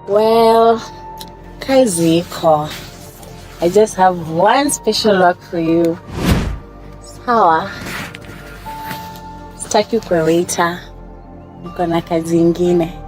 Well, kazi iko. I just have one special work for you. Sawa. Sitaki kwa waiter. Niko na kazi ingine.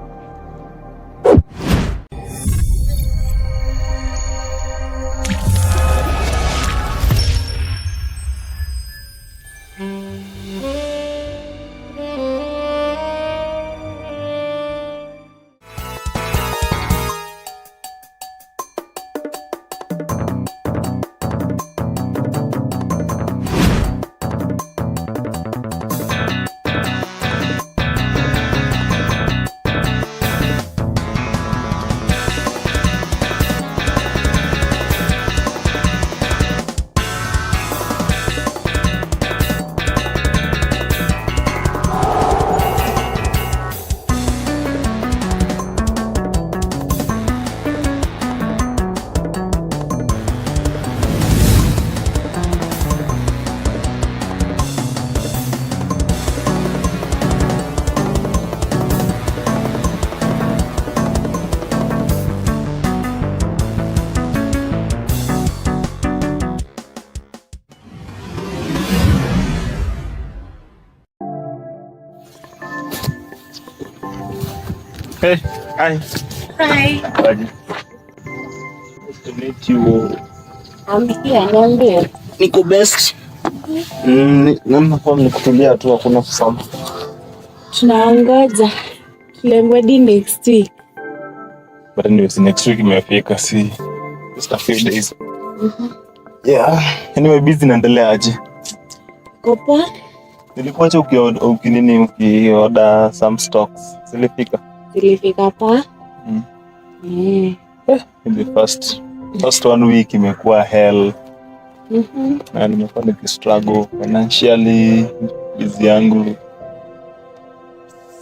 Hey, hi. Hi. Nice to meet you. I'm here, niambie. Niko best. Kwa nikutulia tu hakuna kusoma. Tunaongoja. Kilembodi next week. But anyways, next week imefika, si just a few days. Yeah. Anyway, busy naendelea aje? Kopa? Nilikuacha ukioda some stocks. Zilifika pa? In the first 1 week imekuwa hell. Na nimekuwa nikistruggle financially, busy yangu.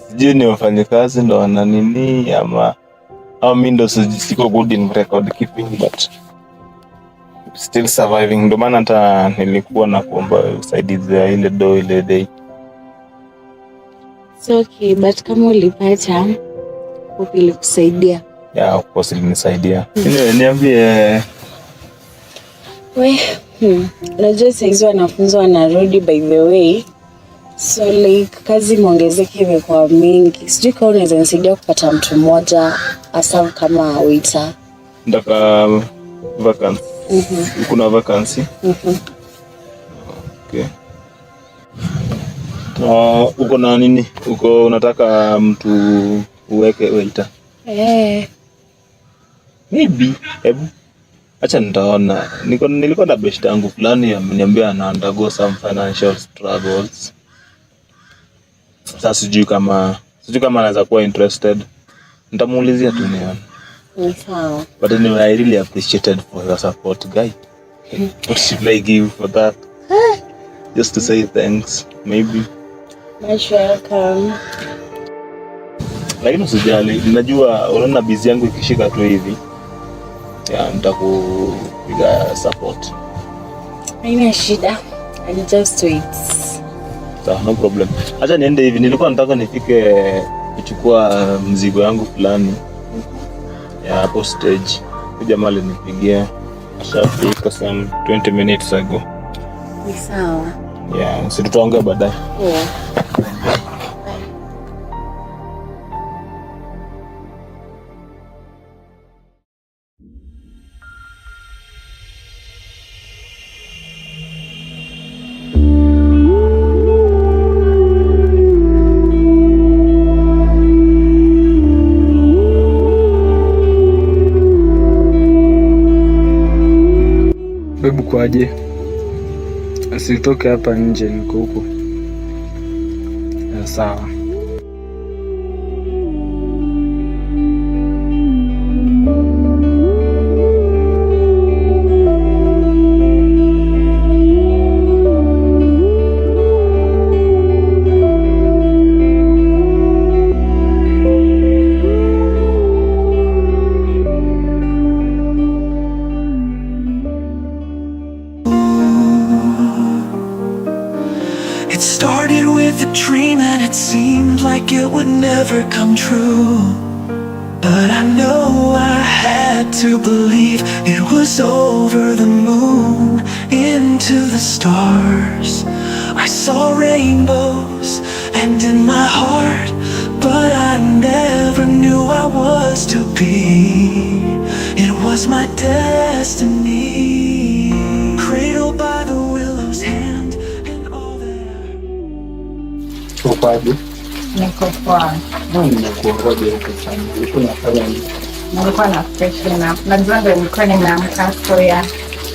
Sijui ni wafanyakazi ndo wana nini ama mimi ndo siko good in record keeping, but still surviving. Ndo maana hata nilikuwa na kuomba usaidizi ya ile day. It's okay, but kama ulipata ilikusaidia. Yeah, of course ilinisaidia. Niambie. Najua saizi wanafunzi wanarudi by the way. So like kazi imeongezeka imekuwa mingi. Sijui kama unaweza nisaidia kupata mtu mmoja hasa kama waiter. Ndaka vacancy. Kuna vacancy. Okay. Uko na nini? Unataka mtu uweke waiter? Maybe. Acha nitaona. Nilikuwa na best yangu fulani ameniambia ana undergo some financial struggles. Sasa sijui kama anaweza kuwa interested. Nitamuulizia tu nione. Sawa. But anyway, I really appreciated for your support, guy. What should I give for that? Just to say thanks, maybe. Most welcome. Lakini usijali, najua unaona busy yangu ikishika tu hivi. Yeah, nitakupiga support. Haina shida. I'll just wait. So, no problem. Acha niende hivi, nilikuwa nataka nifike kuchukua mzigo yangu fulani. Yeah, hapo stage. Kuja mali nipigia. Ashafika some 20 minutes ago. Ni sawa. Yeah, sisi tutaongea baadaye. Yeah. Bebu kwaje? Asitoke hapa nje, niko huko. Sawa. It started with a dream and it seemed like it would never come true. But I know had to believe it was over the moon, into the stars. I saw rainbows and in my heart, but I never knew I was to be. It was my destiny, cradled by the willow's hand and all that. Ukoaje? Niko poa. Nimekuongoja huko sana. Ulikuwa unafanya nini? Nilikuwa na freshen up. Najua ndio nilikuwa nimeamka so ya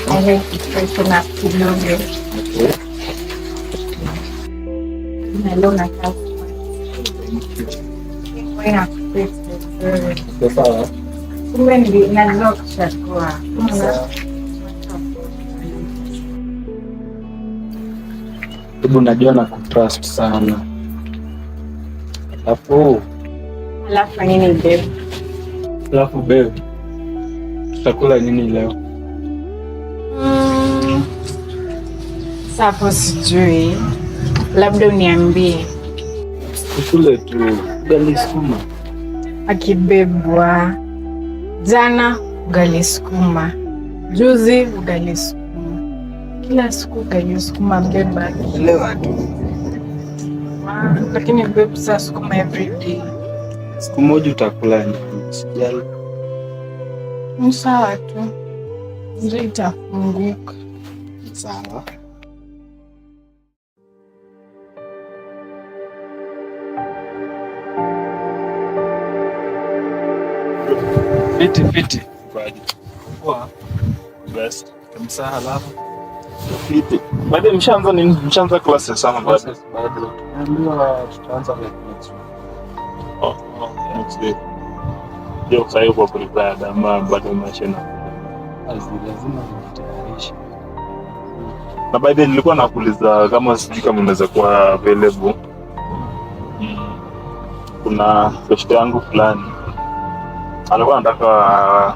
I had to freshen up kidogo. Okay. Leo na kazi. Nilikuwa na freshen. Sawa. Kumbe najua kuchagua. Hebu najua na kutrust sana. Alafu nini babe? Alafu babe, tutakula nini leo? Sapo sijui. Labda uniambie. Tukule tu ugali sukuma. Akibebwa. Jana ugali sukuma. Juzi ugali sukuma. Kila siku ugali sukuma beba. Elewa tu. Lakini babe sasa sukuma every day. Siku moja utakula nini? Sijali. Ni sawa tu. Ndio itafunguka. Sawa. Fiti. Kwaje? Poa. Best. Kabisa halafu. Fiti. Baada mshaanza nini? Mshaanza classes sana bado. Bado. Tunaambiwa tutaanza like next week. Next week. Ndio sasa yuko prepared ama bado mashina. Lazima nijitayarishe. Na by the way nilikuwa nakuuliza kama sijui kama unaweza kuwa available. Kuna best yangu fulani alikuwa anataka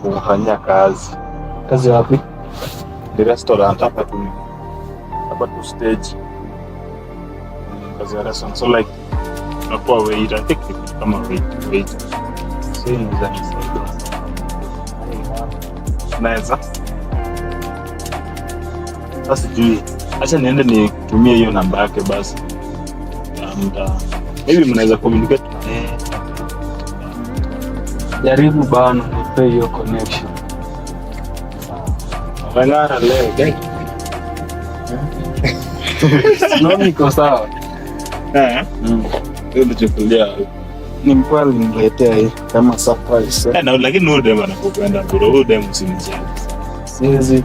kufanyia kazi. Kazi wapi? Ni restaurant hapa tu stage. Kazi ya restaurant. So like nakuwa waiter. I think kama waiter. Sio inaweza nisaidia. Naweza. Sasa sijui. Acha niende nitumie hiyo namba yake basi. Maybe mnaweza communicate na yeye. Jaribu bana, nipe hiyo connection. Wangara leo, gang. Sio niko sawa. Ndio nichukulia. Ni mkwali niletea hii kama surprise. Na lakini ndio dem anakupenda bro, huyo dem usimjali. Siwezi.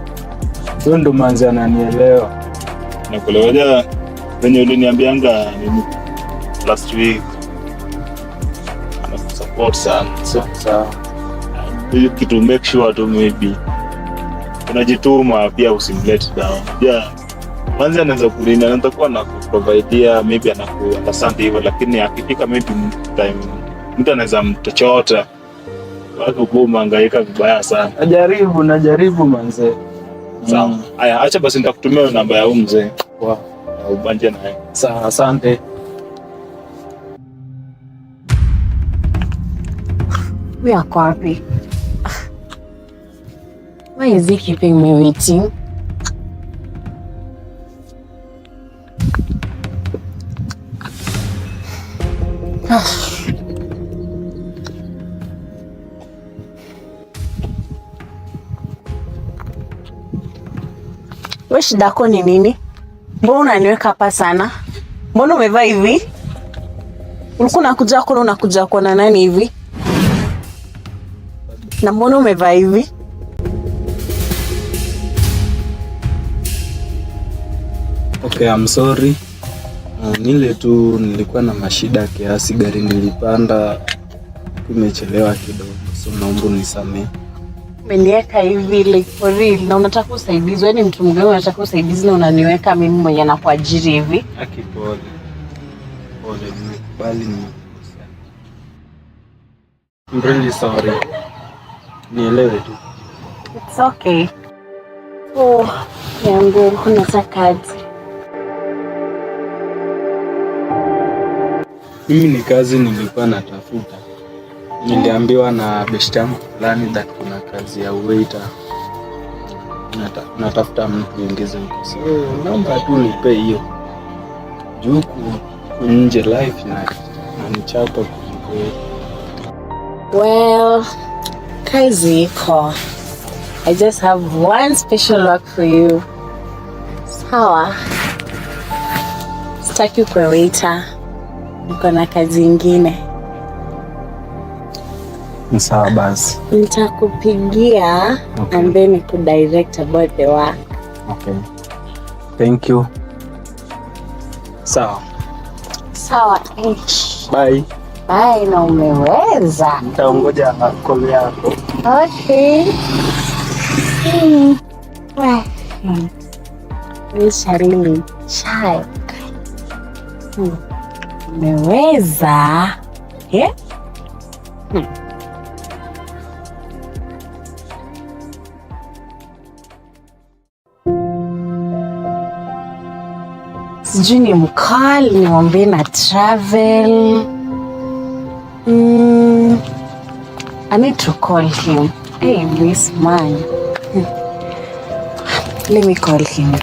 Ndio ndo manzi ananielewa. Nakuelewa venye uliniambianga nini last week. Support sana. So sawa. Hiyo kitu make sure tu maybe unajituma pia usimlet down. Yeah. Manzi anaweza kulinda, anaweza kuwa na providea, maybe anakuunderstand hivyo, lakini akifika maybe time mtu anaweza mtochota. Wako boma hangaika vibaya sana. Najaribu manze. Sawa. Haya, acha basi nitakutumia namba ya huyu mzee. Wow. Ubanje naye. Sawa, asante. We are happy. Why is he keeping me waiting? We shida yako ni nini? Mbona unaniweka hapa sana? Mbona umevaa hivi? Ulikuwa unakuja kuona nani hivi? Na mbona umevaa hivi? Okay, I'm sorry. Nile tu nilikuwa na mashida kiasi, gari nilipanda imechelewa kidogo. So naomba unisamehe. Umeniweka hivi like for real na unataka usaidizi. Wewe ni mtu mgani unataka usaidizi na unaniweka mimi mwenye nakuajiri hivi? Akipole. Pole, nimekubali nimekosea. I'm really sorry. Nielewe tu. It's okay. Oh, yangu kuna kazi. Mimi ni kazi nilikuwa natafuta. Niliambiwa na best yangu fulani that kuna kazi ya waiter. Natafuta mtu ingize huko. So naomba tu nipe hiyo. Juu nje life na nichapa kuliko. Well, kazi iko. I just have one special work for you. Sawa. Sitaki kwa waiter. Niko na kazi ingine. Sawa basi. Nitakupigia and then you could direct about the work. Okay. Thank you. Sawa. Bye. Bye, na umeweza. Nitaongoja call yako. Okay. Charlie, shy. Umeweza. Yeah? Sijui ni mcall, nimwambie na travel. I need to call him. Hey, this man. Let me call him.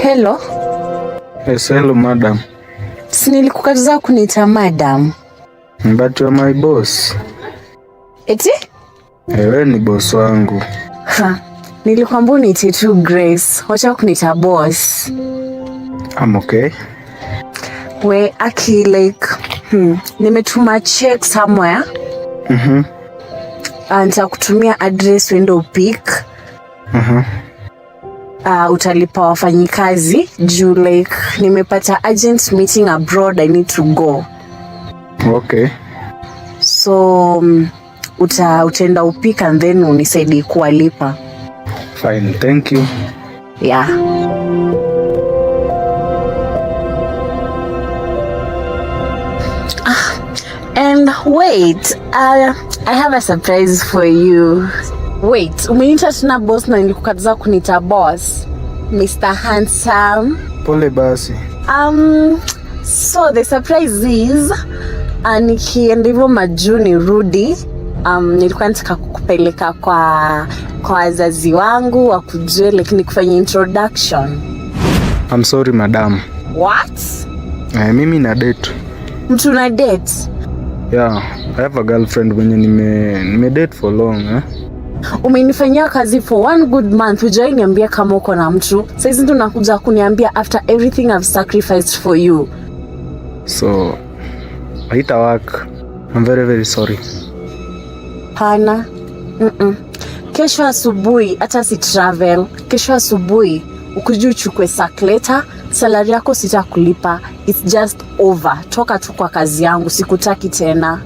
Hello? Yes, hello madam. Si nilikukataza kuniita madam. But you are my boss. Eti? Wewe ni boss wangu. Nilikwambia uniite tu Grace. Wacha kuniita boss. I'm okay. We aki like nimetuma check somewhere. Nitakutumia address uende upick. Utalipa wafanyikazi juu like nimepata urgent meeting abroad, I need to go. Okay. So utaenda upick and then unisaidie kuwalipa. Fine, thank you. Yeah. And wait, I have a surprise for you. Wait, umeniita tena boss na nilikukataza kuniita boss. Mr. Handsome. Pole basi. So the surprise is nikienda hivyo majuni rudi, nilikuwa nataka kukupeleka kwa wazazi wangu wakujue, lakini kufanya introduction. I'm sorry madam. What? Mimi na date. Mtu na date? Yeah, I have a girlfriend mwenye nime date for long. Umenifanyia kazi for 1 good month, hujai niambia kama uko na mtu. Sasa ndio unakuja kuniambia after everything I've sacrificed for you. So, haita work. I'm very very sorry. Hana. Kesho asubuhi hata si travel. Kesho asubuhi ukuje uchukue sakleta, salary yako sitakulipa. It's just over. Toka tu kwa kazi yangu, sikutaki tena.